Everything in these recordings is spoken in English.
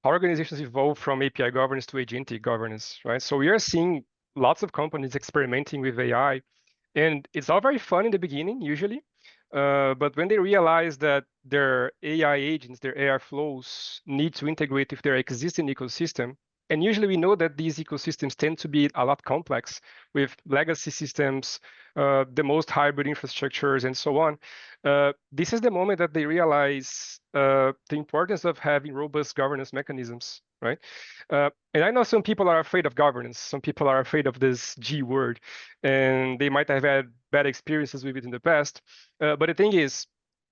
how organizations evolve from API governance to agentic governance, right? So we are seeing lots of companies experimenting with AI, and it's all very fun in the beginning, usually. But when they realize that their AI agents, their AI flows need to integrate with their existing ecosystem, and usually we know that these ecosystems tend to be a lot complex with legacy systems, the most hybrid infrastructures, and so on. This is the moment that they realize the importance of having robust governance mechanisms, right? And I know some people are afraid of governance. Some people are afraid of this G word, and they might have had bad experiences with it in the past. But the thing is,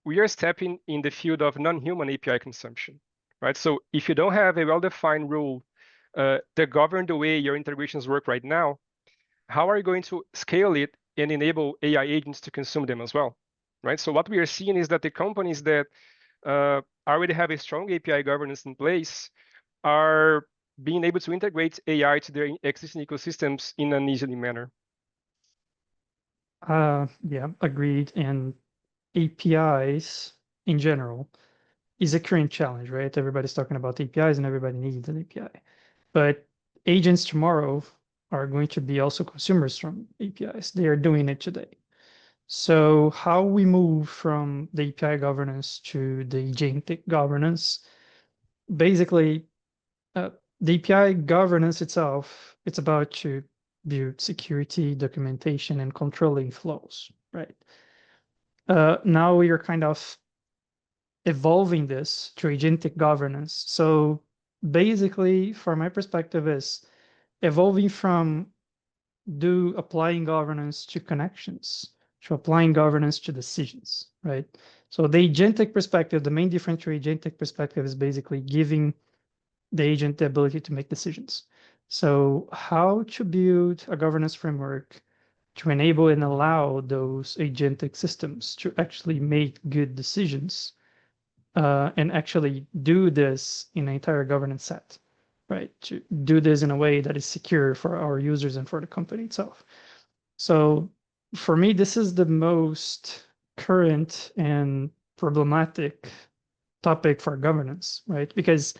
we are stepping in the field of non-human API consumption, right? So if you don't have a well-defined rule that govern the way your integrations work right now, how are you going to scale it and enable AI agents to consume them as well, right? So what we are seeing is that the companies that already have a strong API governance in place are being able to integrate AI to their existing ecosystems in an easy manner. Yeah, agreed. And APIs in general is a current challenge, right? Everybody's talking about APIs and everybody needs an API. But agents tomorrow are going to be also consumers from APIs. They are doing it today. So how we move from the API governance to the agentic governance, basically, the API governance itself, it's about to build security, documentation, and controlling flows, right? Now we are kind of evolving this to agentic governance. So basically, from my perspective, is evolving from do applying governance to connections to applying governance to decisions, right? So the agentic perspective, the main difference to agentic perspective is basically giving the agent the ability to make decisions. So how to build a governance framework to enable and allow those agentic systems to actually make good decisions and actually do this in an entire governance set, right? To do this in a way that is secure for our users and for the company itself. So for me, this is the most current and problematic topic for governance, right? Because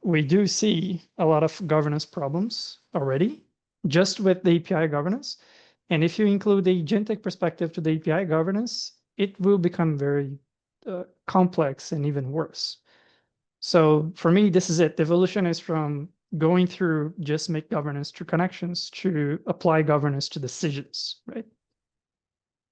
we do see a lot of governance problems already just with the API governance. And if you include the agentic perspective to the API governance, it will become very complex and even worse. So for me, this is it. The evolution is from going through just make governance to connections to apply governance to decisions, right?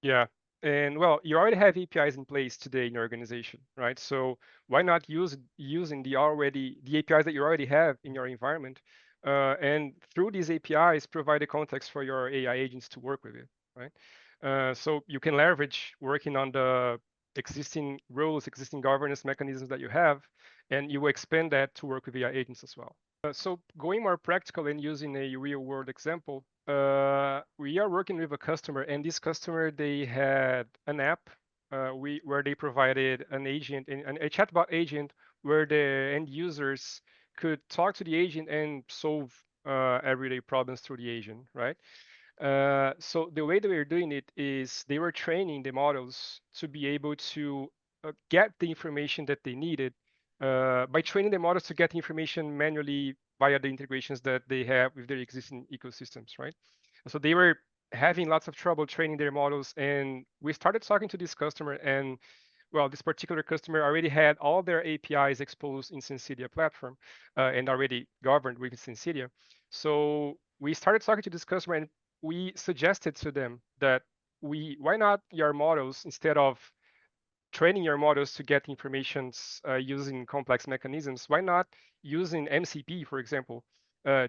Yeah. And well, you already have APIs in place today in your organization, right? So why not using the APIs that you already have in your environment, and through these APIs provide a context for your AI agents to work with it, right? So you can leverage working on the existing rules, existing governance mechanisms that you have, and you expand that to work with AI agents as well. So going more practical and using a real world example, we are working with a customer, and this customer, they had an app where they provided an agent, a chatbot agent, where the end users could talk to the agent and solve everyday problems through the agent, right? So the way that we were doing it is they were training the models to be able to get the information that they needed by training the models to get the information manually via the integrations that they have with their existing ecosystems, right? So they were having lots of trouble training their models, and we started talking to this customer, and well, this particular customer already had all their APIs exposed in Sensedia platform and already governed with Sensedia. So we started talking to this customer, and we suggested to them that why not your models, instead of training your models to get information using complex mechanisms, why not using MCP, for example,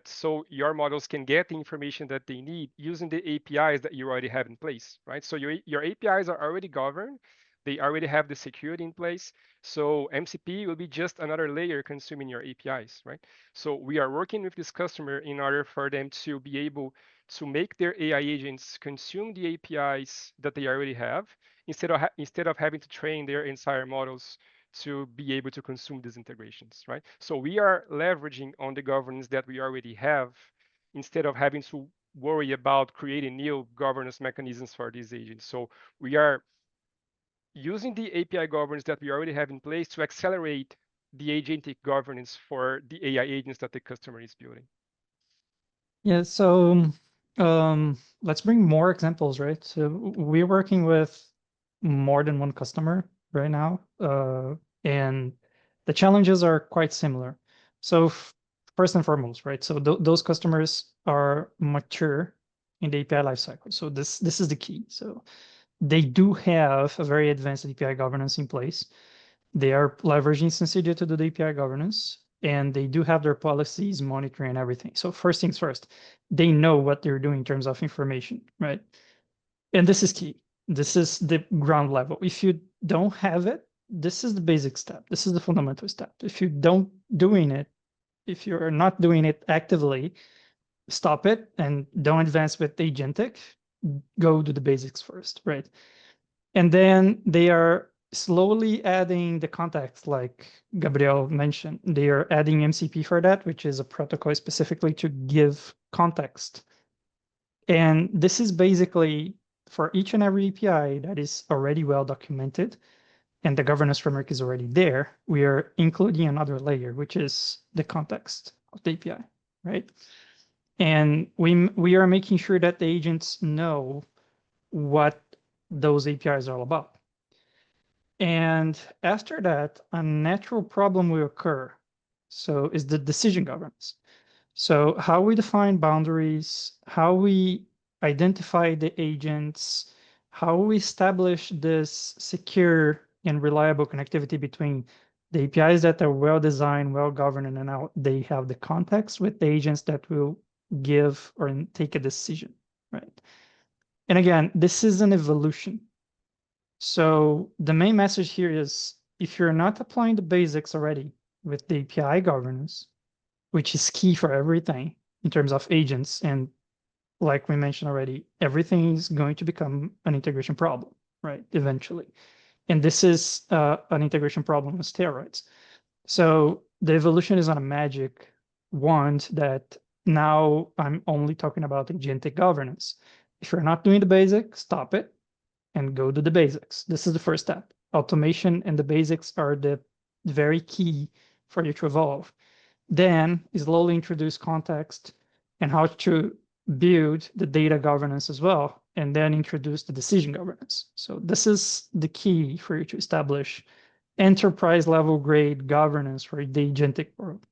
so your models can get the information that they need using the APIs that you already have in place, right? So your APIs are already governed. They already have the security in place. So MCP will be just another layer consuming your APIs, right? So we are working with this customer in order for them to be able to make their AI agents consume the APIs that they already have, instead of having to train their entire models to be able to consume these integrations, right? So we are leveraging on the governance that we already have, instead of having to worry about creating new governance mechanisms for these agents. So we are using the API governance that we already have in place to accelerate the agentic governance for the AI agents that the customer is building? Yeah, so let's bring more examples, right? So we're working with more than one customer right now, and the challenges are quite similar. So first and foremost, right? So those customers are mature in the API lifecycle. So this is the key. So they do have a very advanced API governance in place. They are leveraging Sensedia to do the API governance, and they do have their policies, monitoring, and everything. So first things first, they know what they're doing in terms of information, right? And this is key. This is the ground level. If you don't have it, this is the basic step. This is the fundamental step. If you don't doing it, if you're not doing it actively, stop it and don't advance with agentic. Go do the basics first, right? And then they are slowly adding the context, like Gabriel mentioned. They are adding MCP for that, which is a protocol specifically to give context. And this is basically for each and every API that is already well documented and the governance framework is already there, we are including another layer, which is the context of the API, right? And we are making sure that the agents know what those APIs are all about. And after that, a natural problem will occur. So is the decision governance. So how we define boundaries, how we identify the agents, how we establish this secure and reliable connectivity between the APIs that are well designed, well governed, and now they have the context with the agents that will give or take a decision, right? And again, this is an evolution. So the main message here is if you're not applying the basics already with the API governance, which is key for everything in terms of agents, and like we mentioned already, everything is going to become an integration problem, right? Eventually. And this is an integration problem with steroids. So the evolution is not a magic wand that now I'm only talking about agentic governance. If you're not doing the basics, stop it and go to the basics. This is the first step. Automation and the basics are the very key for you to evolve. Then slowly introduce context and how to build the data governance as well, and then introduce the decision governance. So this is the key for you to establish enterprise level grade governance for the agentic world.